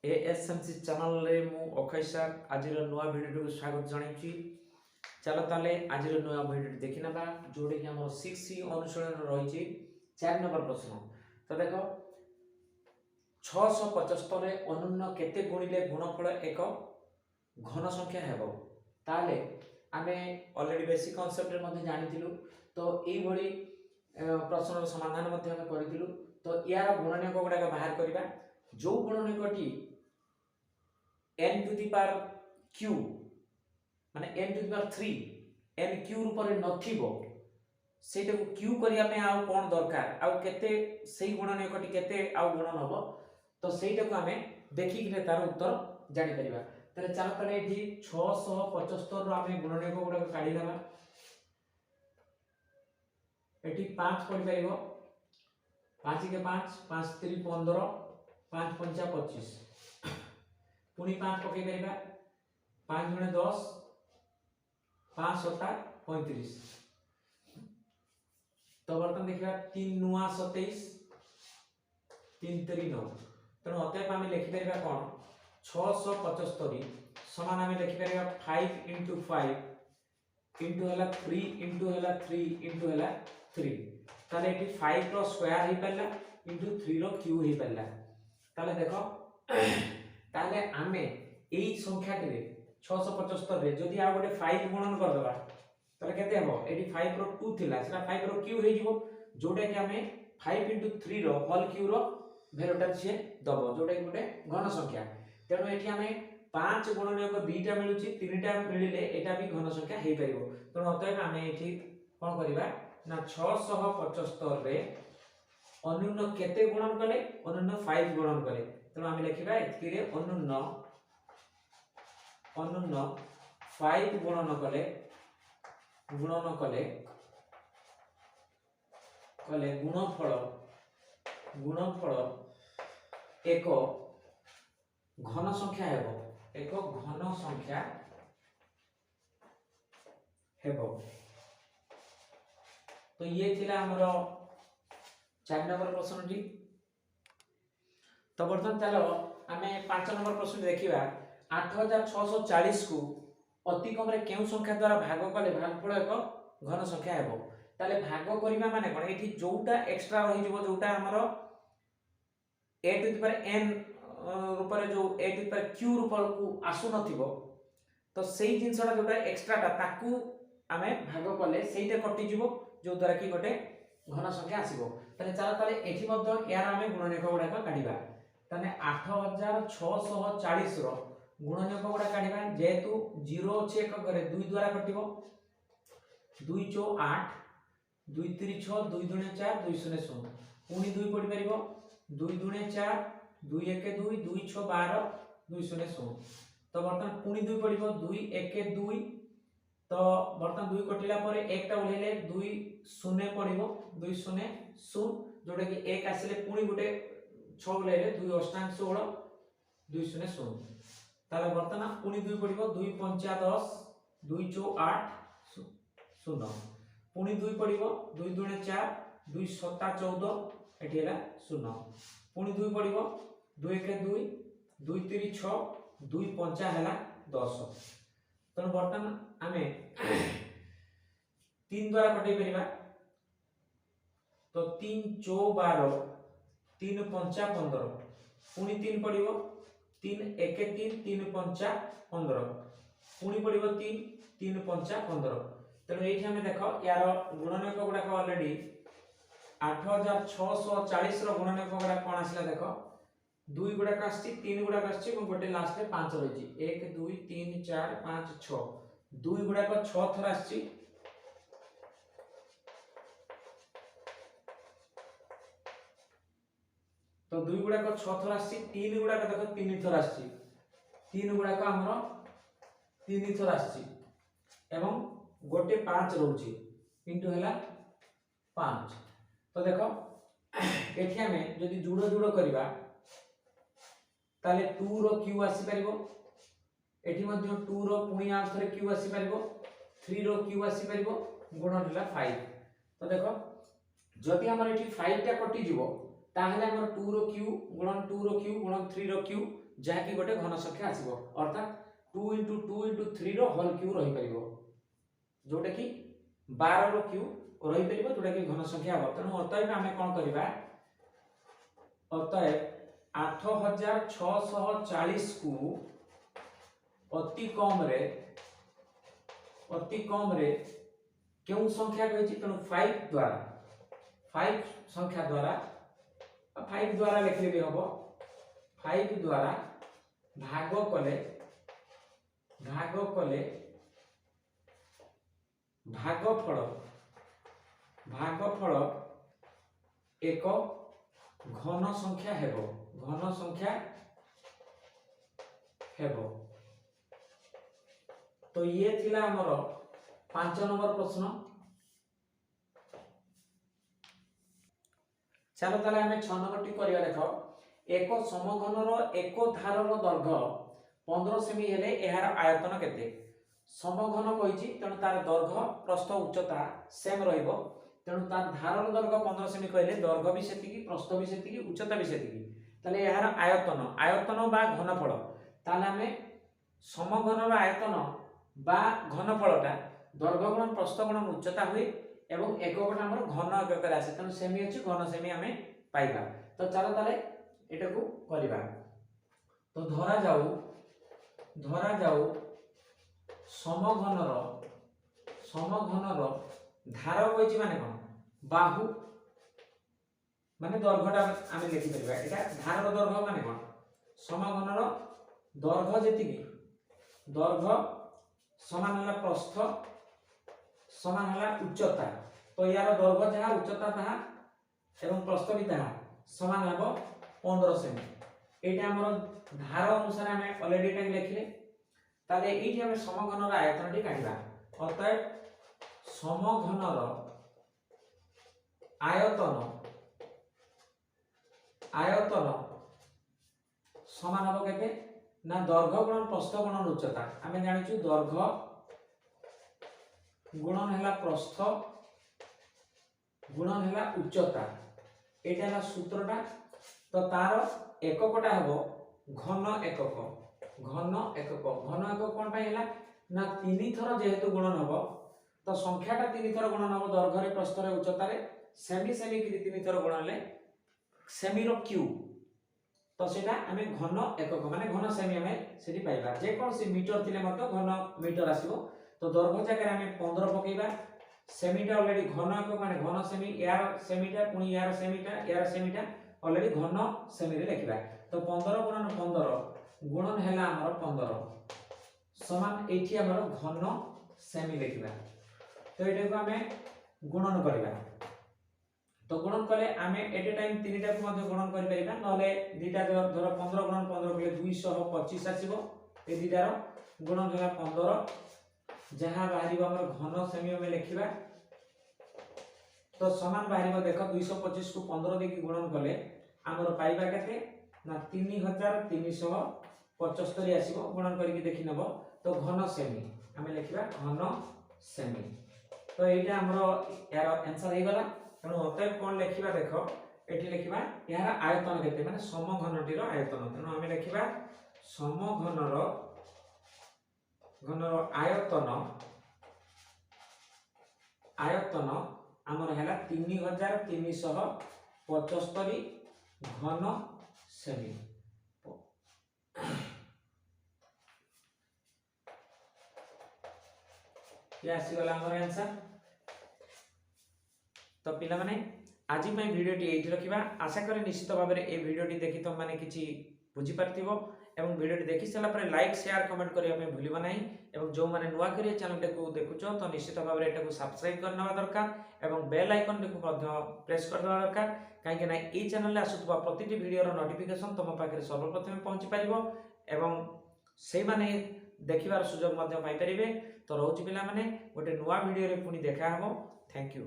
एएसएमसी channel रे मु Akshay sir आज नुआ भिडियो स्वागत जनाई। चलो ताले आज नुआ भिडियो देखि नबा जोडे कि हमर 6 अनुशीलन रही 4 नंबर प्रश्न। तो देखो 675 रे अनुन्न केते गुणिले गुणफल एक घन संख्या हेबो। ताले आमे ऑलरेडी बेसिक कांसेप्ट रे मध्ये जानिथिलु। तो एई भली प्रश्नर समाधान मध्ये हम करिथिलु। तो यार गुणनीयक गुडा बाहर करिबा। जो गुणनीयकटी n to the power q माने n to the power 3 n q रूप रे नथिबो सेटा को q करिया पे आ कोन दरकार आ केते सेही गुणनीयकटी केते आ गुणन हबो। तो सेटा को हमें देखि कि तार उत्तर जानि परिबा। तले चलो तले एठी 675 रो हमें गुणनीयक गुडा काढी लेबा। एठी 5 पड़ी परिबो 5 के 5 5 3 15 5 5 25 पुनी 5 पके परिबा 5 गुणे 10 5 7 35। तो बर्तन देखिबा 3 नुआ 27 3 3 9। तनो अतः हम लिखि परिबा कोन 675 समान हम लिखि परिबा 5 into 5 into हला 3 into हला 3 into हला 3। ताले एटी 5 रो स्क्वायर ही परला into 3 रो क्यूब ही परला। ताले देखो ताले आमे एई संख्याटी रे 675 रे जदी आ गोटे 5 गुणन कर दबा ताले केते हबो। एटी 5 रो 2 थिला सेटा 5 रो क्यूब हे जिवो जोटा कि हमें 5 into 3 रो होल क्यूब रो वैल्यूटा छे दबो जोटा कि गोटे घन संख्या। तेनो एठी हमें 5 गुणनीयक 2टा मिलुची 3टा मिलिले एटा भी घन संख्या हे परिबो। तेनो अतः हमें एठी कोन करिबा ना 675 रे अनुन्न केते गुणन कले अनुन्न 5 गुणन कले। तेनो हम लिखिबा एतकी रे अनुन्न 5 गुणन कले गुणफल एक घन संख्या हेबो। तो ये थिला हमरो 4 नंबर प्रश्नटी। तो बर्तन चलो आमे 5 नंबर प्रश्न देखिबा 8640 को अति कम रे केउ संख्या द्वारा भाग कले भागफल एक घन संख्या हेबो। ताले भाग करिबा माने कोन एठी जोटा एक्स्ट्रा रहि जबो जोटा हमरो a to the power n रूप रे जो a to the power q रूप को आसु नथिबो तो सेही जिंसटा जोटा एक्स्ट्राटा ताकू आमे भाग कले सेहीटा कटि जबो जो द्वारा कि गोटे घन संख्या आसीबो। ताले चलो ताले एठी मध्ये यार आमे गुणनीयक गुडा काढिबा। ताने 8640 रो गुणनीयक गुडा काढिबा जेतु 0 अछि एक करे 2 द्वारा कटिबो 2 चो 8 2 3 6 2 दुणे 4 2 0 0 पुनी 2 पडी परिबो 2 दुणे 4 2 1 2 2 6 12 2 0 0। तो बर्तन पुनी 2 पडिबो 2 1 2 तो बर्तन 2 कटिला परे एकटा उलेले 2 0 पडिबो 2 0 0 जोटा कि 1 आसीले पुनी गुटे 6 उलेले 2 अष्टांग 16 2 0 0। ताले बर्तन पुनी 2 पडिबो 2 5 10 2 चो 8 0 पुनी 2 पडिबो 2 दुणे 4 2 7 14 एठी हैला 0 पुनी 2 पडिबो 2 1 2 2 3 6 2 5 हैला 10। तो बर्तन आमे 3 द्वारा कटै परिबा। तो 3 चो 12 3 5 15 पुनी 3 पडिबो 3 1 3 3 5 15 पुनी पडिबो 3 3 5 15। तेणु ये हमें देख यार गुणनीयक गुड़ाक ऑलरेडी 8640 रो गुणनीयक गुड़ा कौन आसला देख 2 गुड़ाक आछि 3 गुड़ाक आछि गोटे लास्ट रे 5 रही 1 2 3 4 5 6 2 गुड़ाक 6 थर आछि तो 2 गुड़ाक 6 थर आछि 3 गुड़ाक देख 3 थर आछि 3 गुड़ाक हमरो 3 थर आछि एवं गोटे 5 रहउची इंटू हैला 5। तो देखो एठी हमें जदी जुड़ो जुड़ो करबा ताले 2 रो q आसी परिबो एठी मध्ये 2 रो पुणी आ थरे q आसी परिबो 3 रो q आसी परिबो गुणन हैला 5। तो देखो जदी हमर एठी 5 टा कटि जिवो ताहले हमर 2 रो क्यू गुणन 2 रो क्यू गुणन 3 रो क्यू जहा कि गोटे घन संख्या आसीबो अर्थात 2 * 2 * 3 रो होल क्यू रही परिबो जोटा कि 12 रो क्यू रही परिबो जोटा कि घन संख्या हो। तनो अतएव हमें कोन करबा अतएव 8640 को अति कम रे क्यों संख्या कहिछि तनो 5 द्वारा 5 संख्या द्वारा 5 द्वारा लिखले भी हबो 5 द्वारा भाग कले भागफल एक घन संख्या हेबो। तो ये थिला हमर 5 नंबर प्रश्न। चलो ताले हमें 6 नंबर टी करिया देखो एक समघनर एक धारर दैर्घ्य 15 सेमी हेले एहार आयतन केते समघन कहिछि तेणु तार दैर्घ्य प्रस्थ उच्चता सेम रहइबो तेणु तार धारर दैर्घ्य 15 सेमी कहले दैर्घ्य भी सेतिकी प्रस्थ भी सेतिकी उच्चता भी सेतिकी ताले एहार आयतन बा घनफल ताले हमें समघनर आयतन बा घनफलटा दैर्घ्य गुणन प्रस्थ गुणन उच्चता हुए एवं एककटा हमर घन एककर आसे तेणु सेमी अछि घन सेमी हमें पाइबा। तो चलो ताले एटा को करिबा। तो धरा जाऊ समघनर धार कहिछि माने कोन बाहु माने दैर्घ्यटा आमे लिखि परिबा एटा धारर दैर्घ्य माने कोन समघनर दैर्घ्य जेतिकी दैर्घ्य समान हला प्रस्थ समान हला उच्चता। तो यार दैर्घ्य जहा उच्चता ताहा एवं प्रस्थ भी ताहा समान हबो 15 सेमी एटा हमर धार अनुसार हमें ऑलरेडी टाइम लिखले ताले एठी हमें समघनर आयतनटी काढिबा अतएव समघनर आयतन समान हबो केते ना दैर्घ्य गुणन प्रस्थ गुणन उच्चता हमें जानिछु दैर्घ्य गुणन हला प्रस्थ गुणन हला उच्चता एटा हला सूत्रटा। तो तार एककटा हबो घन एकक कोन पाई हला ना 3 थर जेहेतु गुणन हबो तो संख्याटा 3 थर गुणन हबो दैर्घ्य रे प्रस्थ रे उच्चता रे सेमी की 3 थर गुणन ले सेमी रो क्यू तो सेटा हमें घन एकक माने घन सेमी हमें सेठी पाइबा जे कोन से मीटर थिले मत घन मीटर आसीबो। तो दैर्घ्य जगह हमें 15 पकेबा सेमीटा ऑलरेडी घन एकक माने घन सेमी यार सेमीटा पुनी यार सेमीटा ऑलरेडी घन सेमी रे लिखिबा। तो 15 गुणन 15 गुणन हैला हमर 15 समान एठी हमर घन सेमी लिखिबा। तो एटा को हमें गुणन करिबा। तो गुणन कले हमें एट ए टाइम तीनटा को मध्ये गुणन करि परिबा नले दीटा धर 15 गुणन 15 कले 225 आसीबो ए दीटार गुणन होला 15 जहां बाहरिबो हमर घन सेमी में लिखिबा। तो समान बाहरिबो देखो 225 को 15 देकी गुणन कले हमर पाइबा केते ना 3375 आसीबो गुणन करिकि देखि नबो। तो घन सेमी हमें लिखिबा घन सेमी। तो एटा हमर यार आंसर हे गला तेणु अतएव कोन लिखिबा देखो एठी लिखिबा यार आयतन केते माने समघनटीर आयतन तेणु हमें लिखिबा समघनर आयतन हमर हैला 3375 घन सेमी। ये आसी गला हमर आंसर। तो पिला माने आज मैं वीडियोटी एठी रखिबा आशा करे निश्चित भाव में ए वीडियोटी देखि तुम माने किछि बुझी पारथिबो एवं वीडियोटी देखि सला पर लाइक शेयर कमेंट करिया पे भूलिबा नाही एवं जो माने नुवा करिया चैनल को देखुचो तो निश्चित भाव में एटा को सब्सक्राइब करनवा दरकार एवं बेल आइकन को मध्य प्रेस करनवा दरकार काहे कि ना ई चैनल रे आसुतबा प्रतिटी वीडियो रो नोटिफिकेशन तुम पाखरे सर्वप्रथम पहुंची परिबो एवं सेही माने देखिबार सुযোগ मध्य पाई परिबे। तो रहउची पिला माने गोटे नुवा वीडियो रे पुनी देखा हबो। Thank you.